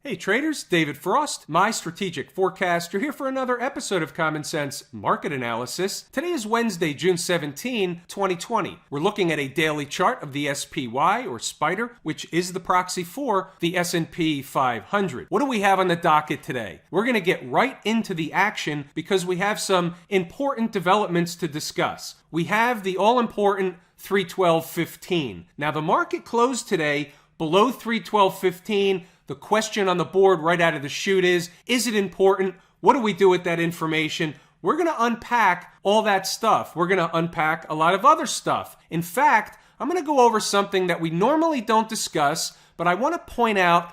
Hey traders, David Frost, my strategic forecaster, here for another episode of Common Sense Market Analysis. Today is Wednesday, June 17, 2020. We're looking at a daily chart of the SPY, or Spider, which is the proxy for the S&P 500. What do we have on the docket today? We're going to get right into the action because we have some important developments to discuss. We have the all-important 312.15. Now, the market closed today below 312.15. The question on the board right out of the chute is it important? What do we do with that information? We're going to unpack all that stuff. We're going to unpack a lot of other stuff. In fact, I'm going to go over something that we normally don't discuss, but I want to point out,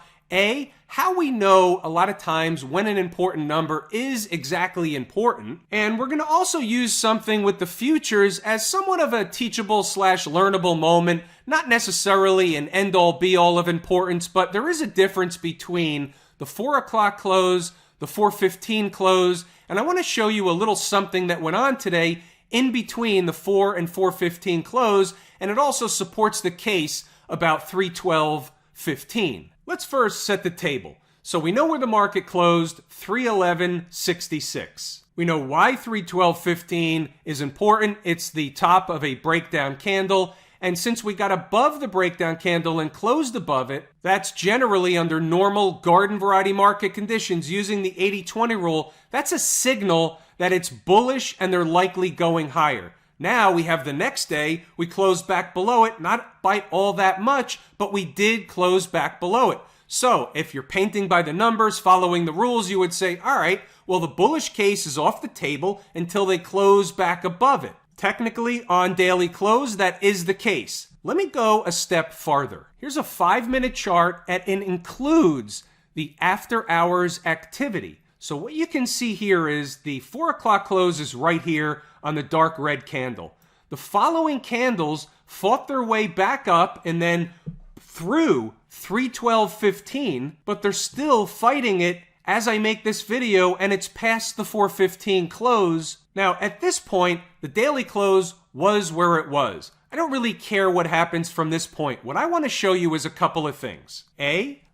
how we know a lot of times when an important number is exactly important. And we're going to also use something with the futures as somewhat of a teachable / learnable moment. Not necessarily an end-all be-all of importance, but there is a difference between the 4 o'clock close, the 4:15 close, and I want to show you a little something that went on today in between the 4 and 4:15 close, and it also supports the case about 312.15. Let's first set the table. So we know where the market closed, 311.66. We know why 312.15 is important. It's the top of a breakdown candle. And since we got above the breakdown candle and closed above it, that's generally under normal garden variety market conditions using the 80-20 rule. That's a signal that it's bullish and they're likely going higher. Now we have the next day, we closed back below it, not by all that much, but we did close back below it. So if you're painting by the numbers, following the rules, you would say, all right, well, the bullish case is off the table until they close back above it. Technically, on daily close, that is the case. Let me go a step farther. Here's a 5-minute chart, and it includes the after hours activity. So what you can see here is the 4 o'clock close is right here on the dark red candle. The following candles fought their way back up and then through 312.15, but they're still fighting it as I make this video, and it's past the 4:15 close. Now, at this point, the daily close was where it was. I don't really care what happens from this point. What I want to show you is a couple of things.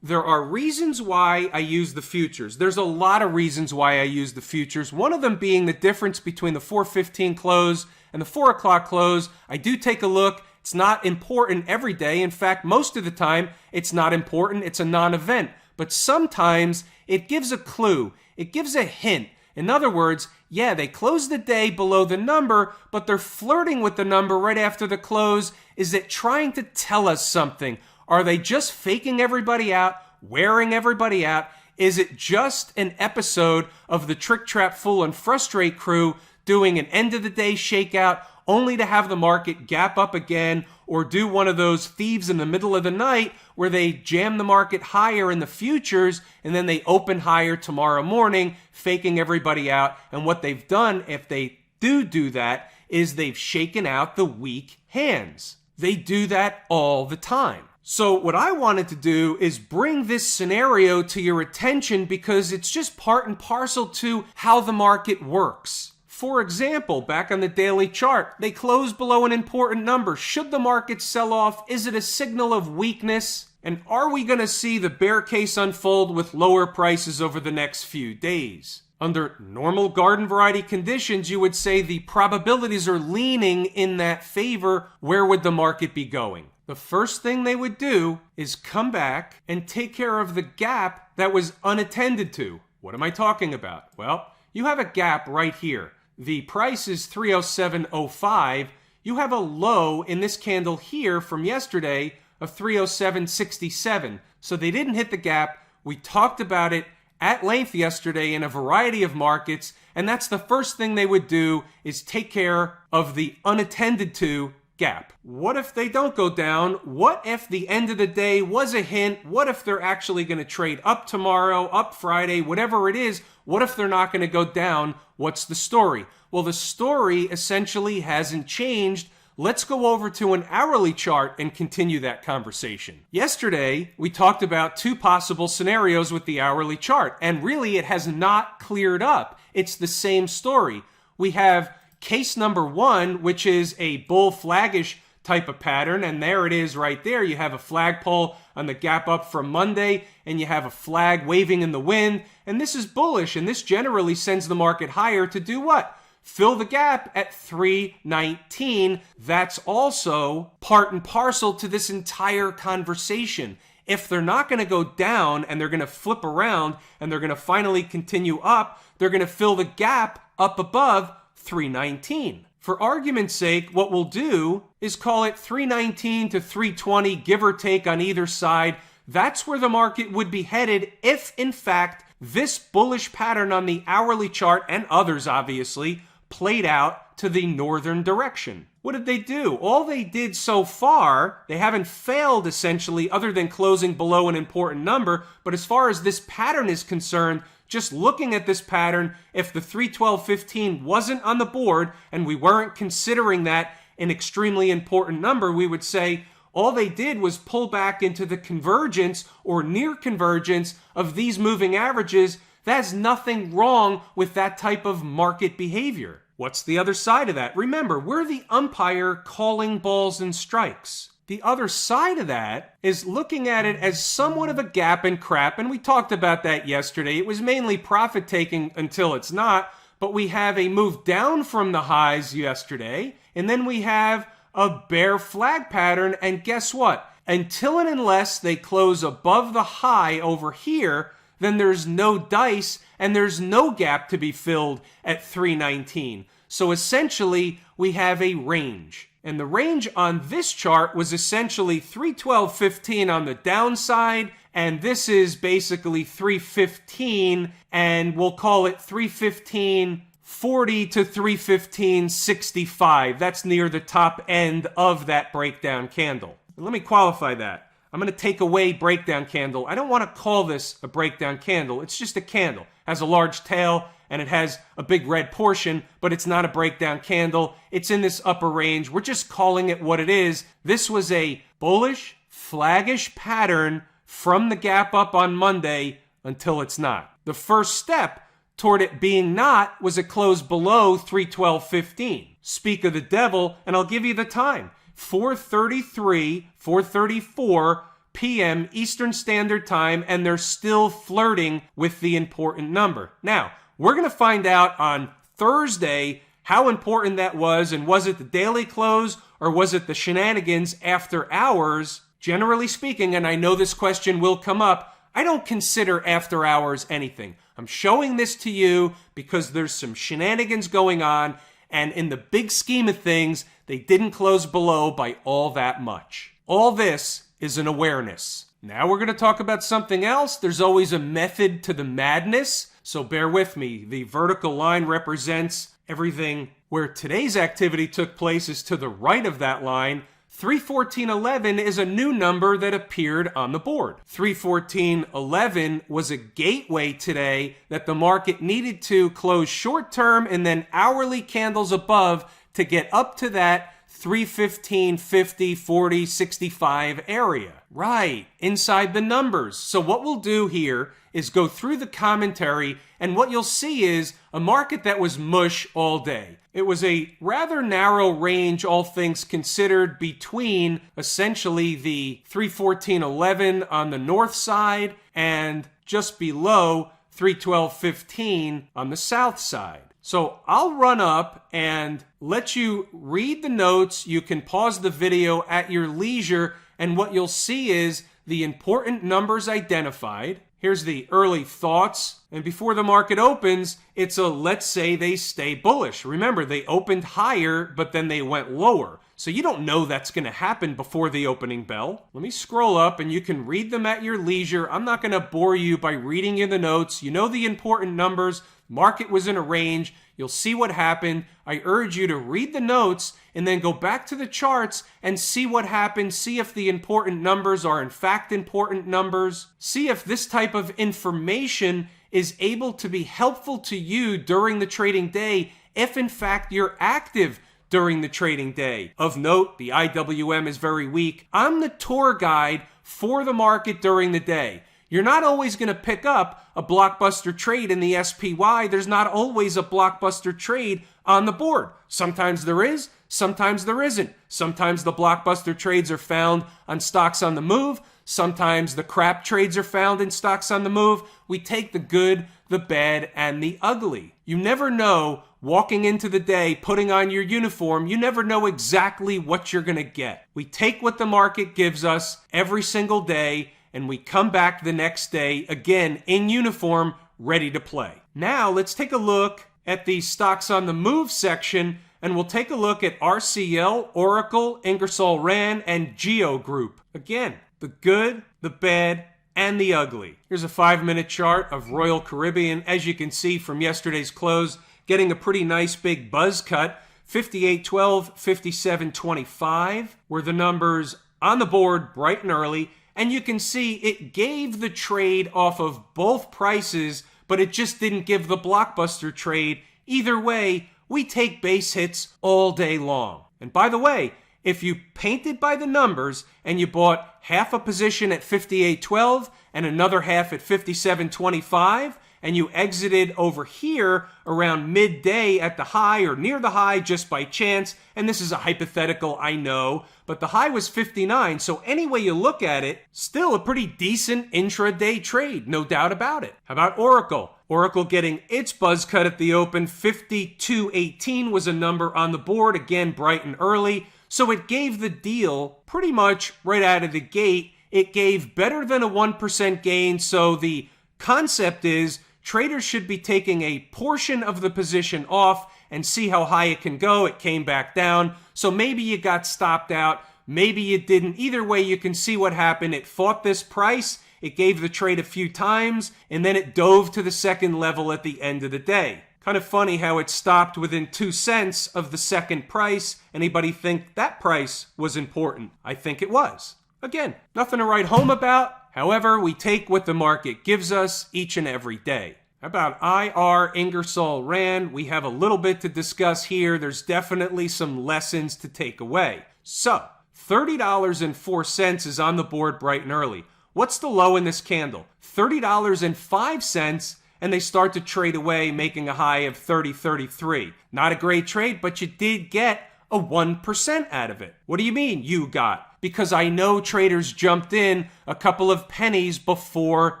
There are reasons why I use the futures. There's a lot of reasons why I use the futures. One of them being the difference between the 4:15 close and the 4 o'clock close. I do take a look. It's not important every day. In fact, most of the time, it's not important. It's a non-event. But sometimes it gives a clue. It gives a hint. In other words, yeah, they close the day below the number, but they're flirting with the number right after the close. Is it trying to tell us something? Are they just faking everybody out, wearing everybody out? Is it just an episode of the Trick, Trap, Fool, and Frustrate crew doing an end-of-the-day shakeout only to have the market gap up again, or do one of those thieves in the middle of the night where they jam the market higher in the futures and then they open higher tomorrow morning, faking everybody out? And what they've done, if they do that, is they've shaken out the weak hands. They do that all the time. So what I wanted to do is bring this scenario to your attention because it's just part and parcel to how the market works. For example, back on the daily chart, they close below an important number. Should the market sell off? Is it a signal of weakness? And are we going to see the bear case unfold with lower prices over the next few days? Under normal garden variety conditions, you would say the probabilities are leaning in that favor. Where would the market be going? The first thing they would do is come back and take care of the gap that was unattended to. What am I talking about? Well, you have a gap right here. The price is 307.05. You have a low in this candle here from yesterday of 307.67. So they didn't hit the gap. We talked about it at length yesterday in a variety of markets, and that's the first thing they would do is take care of the unattended to gap. What if they don't go down? What if the end of the day was a hint? What if they're actually going to trade up tomorrow, up Friday, whatever it is? What if they're not going to go down? What's the story? Well, the story essentially hasn't changed. Let's go over to an hourly chart and continue that conversation. Yesterday, we talked about two possible scenarios with the hourly chart, and really it has not cleared up. It's the same story. We have case number one, which is a bull flaggish type of pattern, and there it is right there. You have a flagpole on the gap up from Monday, and you have a flag waving in the wind, and this is bullish, and this generally sends the market higher to do what? Fill the gap at 319. That's also part and parcel to this entire conversation. If they're not going to go down and they're going to flip around and they're going to finally continue up, they're going to fill the gap up above 319. For argument's sake, what we'll do is call it 319 to 320, give or take on either side. That's where the market would be headed if, in fact, this bullish pattern on the hourly chart, and others obviously, played out to the northern direction. What did they do? All they did so far, they haven't failed essentially other than closing below an important number, but as far as this pattern is concerned, just looking at this pattern, if the 312.15 wasn't on the board and we weren't considering that an extremely important number, we would say all they did was pull back into the convergence or near convergence of these moving averages. There's nothing wrong with that type of market behavior. What's the other side of that? Remember, we're the umpire calling balls and strikes. The other side of that is looking at it as somewhat of a gap and crap, and we talked about that yesterday. It was mainly profit taking until it's not, but we have a move down from the highs yesterday, and then we have a bear flag pattern, and guess what? Until and unless they close above the high over here, then there's no dice and there's no gap to be filled at 319. So essentially, we have a range. And the range on this chart was essentially 312.15 on the downside, and this is basically 315, and we'll call it 315.40 to 315.65. That's near the top end of that breakdown candle. And let me qualify that. I'm going to take away breakdown candle. I don't want to call this a breakdown candle. It's just a candle. It has a large tail and it has a big red portion, but it's not a breakdown candle. It's in this upper range. We're just calling it what it is. This was a bullish, flaggish pattern from the gap up on Monday until it's not. The first step toward it being not was it closed below 312.15. Speak of the devil, and I'll give you the time. 4:34 p.m. Eastern Standard Time, and they're still flirting with the important number. Now, we're going to find out on Thursday how important that was, and was it the daily close or was it the shenanigans after hours? Generally speaking, and I know this question will come up, I don't consider after hours anything. I'm showing this to you because there's some shenanigans going on, and in the big scheme of things, they didn't close below by all that much. All this is an awareness. Now we're going to talk about something else. There's always a method to the madness, so bear with me. The vertical line represents everything where today's activity took place is to the right of that line. 314.11 is a new number that appeared on the board. 314.11 was a gateway today that the market needed to close short term and then hourly candles above to get up to that 315.50, 40, 65 area. Right, inside the numbers. So what we'll do here is go through the commentary, and what you'll see is a market that was mush all day. It was a rather narrow range, all things considered, between essentially the 314.11 on the north side and just below 312.15 on the south side. So I'll run up and let you read the notes. You can pause the video at your leisure, and what you'll see is the important numbers identified. Here's the early thoughts. And before the market opens, it's a let's say they stay bullish. Remember, they opened higher, but then they went lower. So you don't know that's going to happen before the opening bell. Let me scroll up and you can read them at your leisure. I'm not going to bore you by reading you the notes. You know the important numbers. Market was in a range. You'll see what happened. I urge you to read the notes and then go back to the charts and see what happened. See if the important numbers are in fact important numbers. See if this type of information is able to be helpful to you during the trading day, if in fact you're active during the trading day. Of note, the IWM is very weak. I'm the tour guide for the market during the day. You're not always going to pick up a blockbuster trade in the SPY. There's not always a blockbuster trade on the board. Sometimes there is, sometimes there isn't. Sometimes the blockbuster trades are found on stocks on the move. Sometimes the crap trades are found in stocks on the move. We take the good, the bad, and the ugly. You never know, walking into the day, putting on your uniform, you never know exactly what you're going to get. We take what the market gives us every single day, and we come back the next day, again, in uniform, ready to play. Now, let's take a look at the stocks on the move section, and we'll take a look at RCL, Oracle, Ingersoll Rand, and Geo Group. Again, the good, the bad, and the ugly. Here's a 5-minute chart of Royal Caribbean. As you can see from yesterday's close, getting a pretty nice big buzz cut. 58.12, 57.25 were the numbers on the board bright and early. And you can see it gave the trade off of both prices, but it just didn't give the blockbuster trade. Either way, we take base hits all day long. And by the way, if you painted by the numbers and you bought half a position at 58.12 and another half at 57.25, and you exited over here around midday at the high or near the high just by chance, and this is a hypothetical, I know, but the high was 59, so any way you look at it, still a pretty decent intraday trade, no doubt about it. How about Oracle? Oracle getting its buzz cut at the open. 52.18 was a number on the board, again bright and early. So it gave the deal pretty much right out of the gate. It gave better than a 1% gain. So the concept is traders should be taking a portion of the position off and see how high it can go. It came back down. So maybe you got stopped out. Maybe you didn't. Either way, you can see what happened. It fought this price. It gave the trade a few times, and then it dove to the second level at the end of the day. Kind of funny how it stopped within 2 cents of the second price. Anybody think that price was important? I think it was. Again, nothing to write home about. However, we take what the market gives us each and every day. How about IR Ingersoll Rand? We have a little bit to discuss here. There's definitely some lessons to take away. So, $30.04 is on the board bright and early. What's the low in this candle? $30.05, and they start to trade away, making a high of 30.33. Not a great trade, but you did get a 1% out of it. What do you mean you got? Because I know traders jumped in a couple of pennies before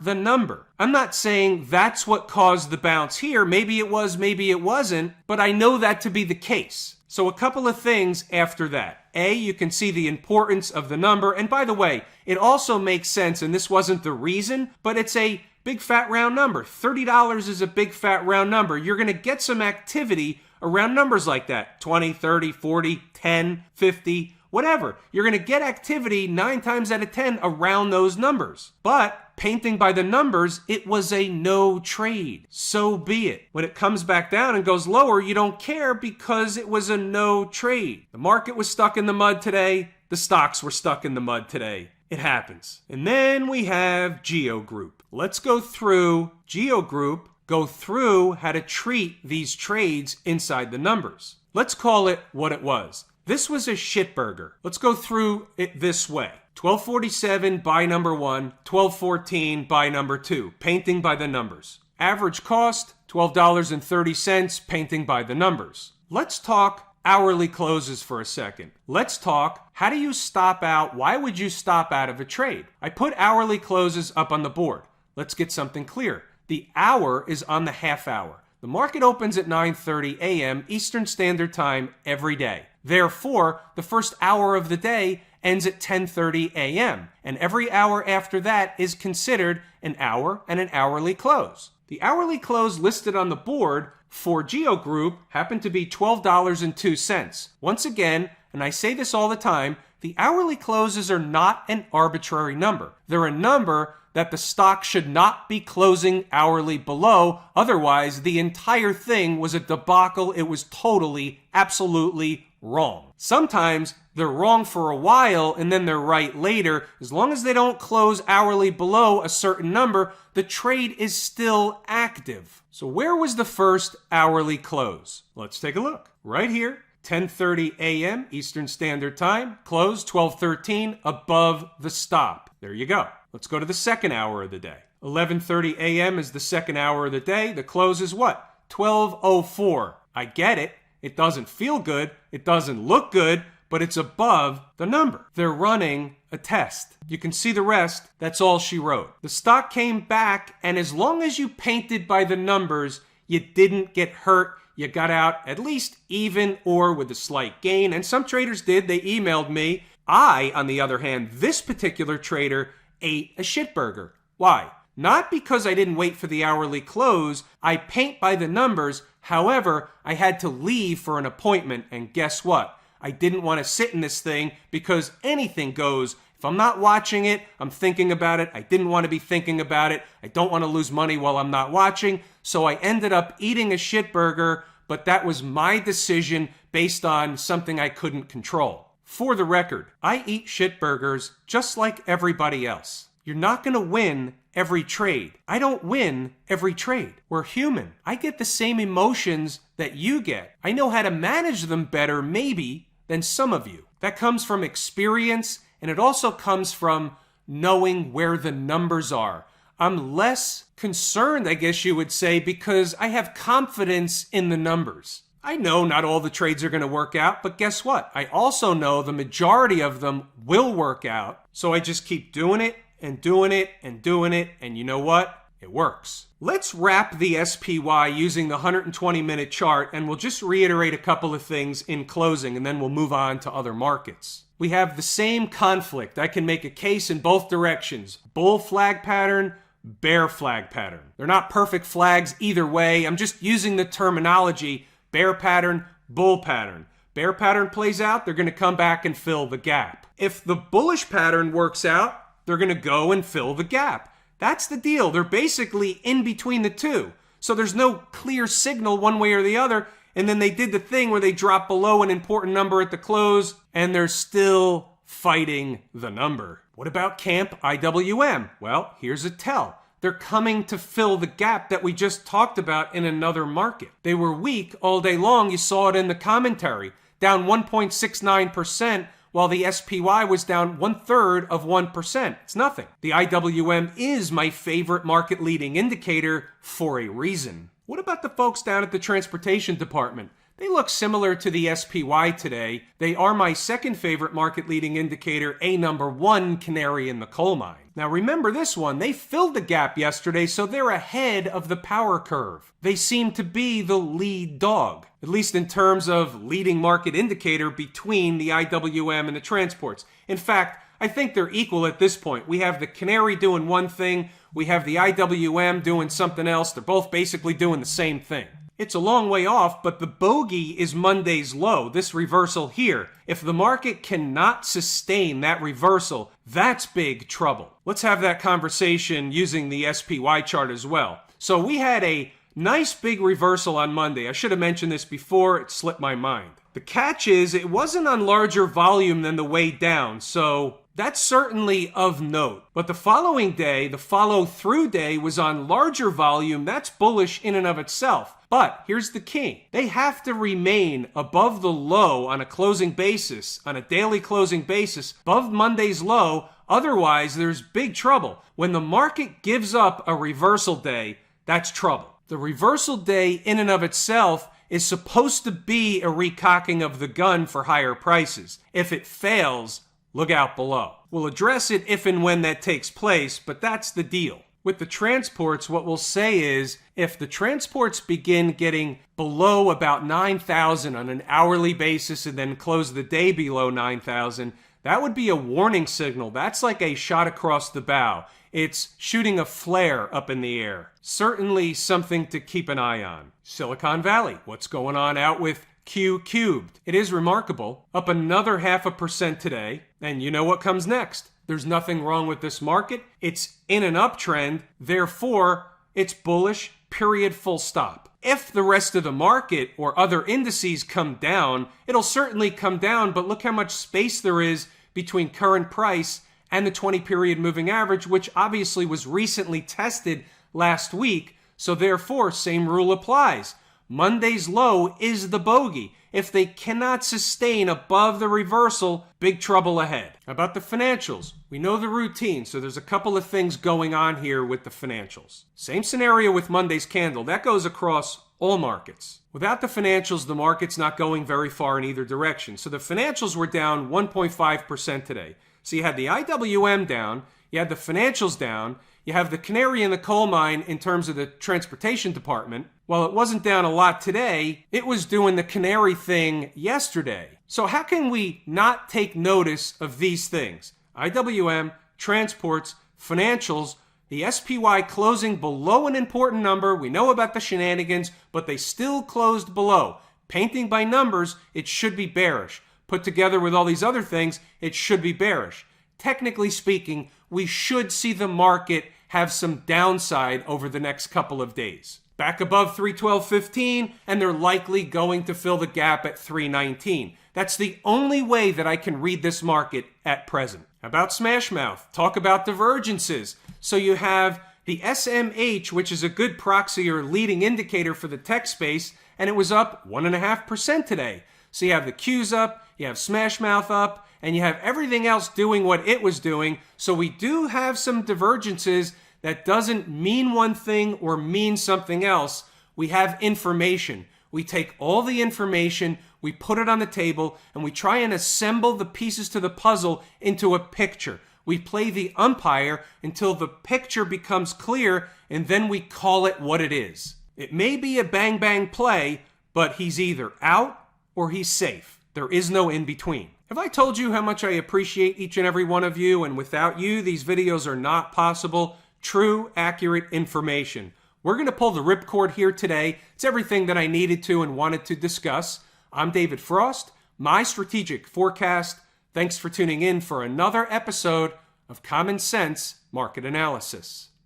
the number. I'm not saying that's what caused the bounce here. Maybe it was, maybe it wasn't, but I know that to be the case. So a couple of things after that. A, you can see the importance of the number. And by the way, it also makes sense, and this wasn't the reason, but it's a big fat round number. $30 is a big fat round number. You're going to get some activity around numbers like that. 20, 30, 40, 10, 50, whatever. You're going to get activity 9 times out of 10 around those numbers. But painting by the numbers, it was a no trade. So be it. When it comes back down and goes lower, you don't care because it was a no trade. The market was stuck in the mud today. The stocks were stuck in the mud today. It happens. And then we have Geo Group. Let's go through Geo Group, go through how to treat these trades inside the numbers. Let's call it what it was. This was a shitburger. Let's go through it this way. 1247 buy number 1, 1214 buy number 2, painting by the numbers. Average cost, $12.30, painting by the numbers. Let's talk hourly closes for a second. Let's talk, how do you stop out? Why would you stop out of a trade? I put hourly closes up on the board. Let's get something clear. The hour is on the half hour. The market opens at 9:30 a.m. Eastern Standard Time every day. Therefore, the first hour of the day ends at 10:30 a.m. and every hour after that is considered an hour and an hourly close. The hourly close listed on the board for Geo Group happened to be $12.02. Once again, and I say this all the time, the hourly closes are not an arbitrary number. They're a number that the stock should not be closing hourly below. Otherwise, the entire thing was a debacle. It was totally, absolutely wrong. Sometimes they're wrong for a while and then they're right later. As long as they don't close hourly below a certain number, the trade is still active. So where was the first hourly close? Let's take a look. Right here, 10:30 a.m. Eastern Standard Time, close 12:13 above the stop. There you go. Let's go to the second hour of the day. 11:30 a.m. is the second hour of the day. The close is what? 12:04. I get it. It doesn't feel good. It doesn't look good, but it's above the number. They're running a test. You can see the rest. That's all she wrote. The stock came back, and as long as you painted by the numbers, you didn't get hurt. You got out at least even or with a slight gain. And some traders did. They emailed me. I, on the other hand, this particular trader ate a shitburger. Why? Not because I didn't wait for the hourly close. I paint by the numbers. However, I had to leave for an appointment. And guess what? I didn't want to sit in this thing because anything goes. If I'm not watching it, I'm thinking about it. I didn't want to be thinking about it. I don't want to lose money while I'm not watching. So I ended up eating a shitburger, but that was my decision based on something I couldn't control. For the record, I eat shitburgers just like everybody else. You're not going to win every trade. I don't win every trade. We're human. I get the same emotions that you get. I know how to manage them better, maybe, than some of you. That comes from experience, and it also comes from knowing where the numbers are. I'm less concerned, I guess you would say, because I have confidence in the numbers. I know not all the trades are going to work out, but guess what? I also know the majority of them will work out. So I just keep doing it and doing it and doing it. And you know what? It works. Let's wrap the SPY using the 120-minute chart, and we'll just reiterate a couple of things in closing, and then we'll move on to other markets. We have the same conflict. I can make a case in both directions. Bull flag pattern, bear flag pattern. They're not perfect flags either way. I'm just using the terminology. Bear pattern, bull pattern. Bear pattern plays out, they're going to come back and fill the gap. If the bullish pattern works out, they're going to go and fill the gap. That's the deal. They're basically in between the two. So there's no clear signal one way or the other. And then they did the thing where they dropped below an important number at the close, and they're still fighting the number. What about Camp IWM? Well, here's a tell. They're coming to fill the gap that we just talked about in another market. They were weak all day long. You saw it in the commentary. Down 1.69%, while the SPY was down 1/3 of 1%. It's nothing. The IWM is my favorite market leading indicator for a reason. What about the folks down at the transportation department? They look similar to the SPY today. They are my second favorite market leading indicator, a number one canary in the coal mine. Now remember this one, they filled the gap yesterday, so they're ahead of the power curve. They seem to be the lead dog, at least in terms of leading market indicator between the IWM and the transports. In fact, I think they're equal at this point. We have the canary doing one thing, we have the IWM doing something else. They're both basically doing the same thing. It's a long way off, but the bogey is Monday's low, this reversal here. If the market cannot sustain that reversal, that's big trouble. Let's have that conversation using the SPY chart as well. So we had a nice big reversal on Monday. I should have mentioned this before, it slipped my mind. The catch is it wasn't on larger volume than the way down, so that's certainly of note. But the following day, the follow-through day, was on larger volume. That's bullish in and of itself. But here's the key. They have to remain above the low on a closing basis, on a daily closing basis, above Monday's low. Otherwise, there's big trouble. When the market gives up a reversal day, that's trouble. The reversal day in and of itself is supposed to be a recocking of the gun for higher prices. If it fails, look out below. We'll address it if and when that takes place, but that's the deal. With the transports, what we'll say is if the transports begin getting below about 9,000 on an hourly basis and then close the day below 9,000, that would be a warning signal. That's like a shot across the bow. It's shooting a flare up in the air. Certainly something to keep an eye on. Silicon Valley, what's going on out with Q cubed? It is remarkable. Up another 0.5% today. And you know what comes next? There's nothing wrong with this market. It's in an uptrend. Therefore, it's bullish, period, full stop. If the rest of the market or other indices come down, it'll certainly come down, but look how much space there is between current price and the 20-period moving average, which obviously was recently tested last week. So therefore, same rule applies. Monday's low is the bogey. If they cannot sustain above the reversal, big trouble ahead. How about the financials? We know the routine, so there's a couple of things going on here with the financials. Same scenario with Monday's candle. That goes across all markets. Without the financials, the market's not going very far in either direction. So the financials were down 1.5% today. So you had the IWM down, you had the financials down, you have the canary in the coal mine in terms of the transportation department. While it wasn't down a lot today, it was doing the canary thing yesterday. So how can we not take notice of these things? IWM, transports, financials, the SPY closing below an important number. We know about the shenanigans, but they still closed below. Painting by numbers, it should be bearish. Put together with all these other things, it should be bearish. Technically speaking, we should see the market have some downside over the next couple of days. Back above 312.15, and they're likely going to fill the gap at 319. That's the only way that I can read this market at present. About smash mouth, talk about divergences. So you have the SMH, which is a good proxy or leading indicator for the tech space, and it was up 1.5% today. So you have the Qs up, you have smash mouth up, and you have everything else doing what it was doing. So we do have some divergences. That doesn't mean one thing or mean something else. We have information. We take all the information, we put it on the table, and we try and assemble the pieces to the puzzle into a picture. We play the umpire until the picture becomes clear, and then we call it what it is. It may be a bang-bang play, but he's either out or he's safe. There is no in-between. Have I told you how much I appreciate each and every one of you, and without you, these videos are not possible? True, accurate information. We're going to pull the ripcord here today. It's everything that I needed to and wanted to discuss. I'm David Frost, my strategic forecast. Thanks for tuning in for another episode of Common Sense Market Analysis.